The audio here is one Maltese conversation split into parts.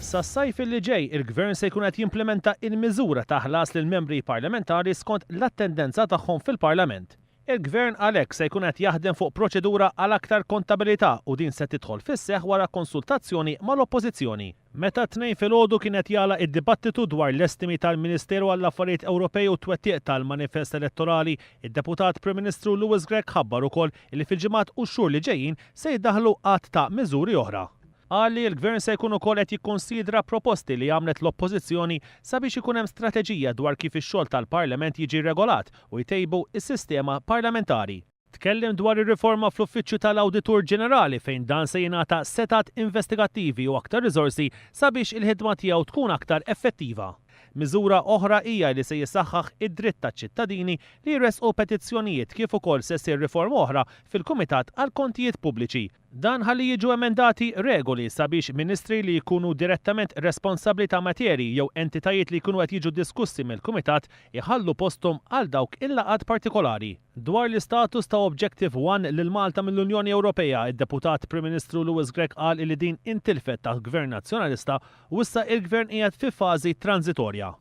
Sas-sajf li ġej, il-Gvern se jkun qed jimplementa il-miżura ta' ħlas lill membri parlamentari skont l-attendenza tagħhom fil-Parlament. Il-Gvern għalhekk se jkun qed jaħdem fuq proċedura għal aktar kontabilità u din se tidħol fis-seħħ wara konsultazzjoni mal-Oppożizzjoni. Meta tnejn filgħodu kien qed jagħlaq id-dibattitu dwar l-estimi tal-Ministeru għall-Affarijiet Ewropej u t-twettiq tal-manifest elettorali, id-Deputat Prim Ministru Louis Grech ħabbar ukoll li fil-ġimgħat u x-xhur li ġejjin se jiddaħħlu qatt ta' miżuri oħra. Qal li l-Gvern se jkun ukoll qed jikkonsidra proposti li għamlet l-Oppożizzjoni sabiex ikun hemm strateġija dwar kif ix-xogħol tal-Parlament jiġi regolat u jtejbu s-sistema parlamentari. Tkellem dwar ir-riforma fl-Uffiċċju tal-Awditur Ġenerali fejn dan se jingħata setat investigattivi u aktar riżorsi sabiex il-ħidma tiegħu tkun aktar effettiva. Miżura oħra hija li se jisaħħaħ id-dritt taċ-ċittadini li jresqu petizzjonijiet kif ukoll se ssir riforma oħra fil-Kumitat għal Kontijiet Pubbliċi. Dan ħalli jiġu emendati regoli sabiex ministri li jkunu direttament responsabbli ta' materji jew entitajiet li jkunu qed jiġu diskussi mill-Kumitat iħallu posthom għal dawk il-laqgħat partikolari. Dwar l-istatus ta' Objective 1 lil Malta mill-Unjoni Ewropea, id-Deputat Prim Ministru Louis Grech qal li din intilfet ta' Gvern Nazzjonalista u issa il-Gvern qiegħed fi fażi transitorja.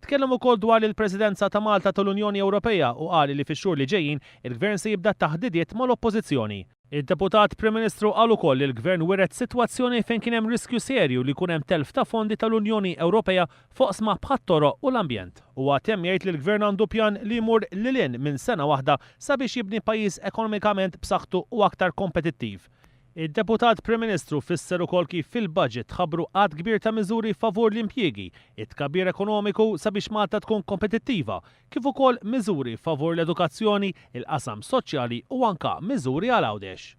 Tkellem ukoll dwar il-Presidenza ta' Malta tal-Unjoni Ewropea u qal li fix-xhur li ġejjin il-Gvern se jibda taħdidiet mal-Oppożizzjoni. Id-Deputat Prim Ministru qal ukoll li l-Gvern wiret sitwazzjoni fejn kien hemm riskju serju li jkun hemm telf ta' fondi tal-Unjoni Ewropea fuq sma bħat-toroq u l-ambjent. U għatem jgħid li l-Gvern għandu pjan li jmur lilin minn sena waħda sabiex jibni pajjiż ekonomikament b'saħħtu u aktar kompetittiv. Id-Deputat Prim Ministru fisser ukoll kif fil-budget ħabbru għad kbir ta' miżuri favur l-impjiegi, it-tkabbir ekonomiku sabiex Malta tkun kompetittiva, kif ukoll miżuri favur l-edukazzjoni, il-qasam soċjali u anka miżuri għal għawdex.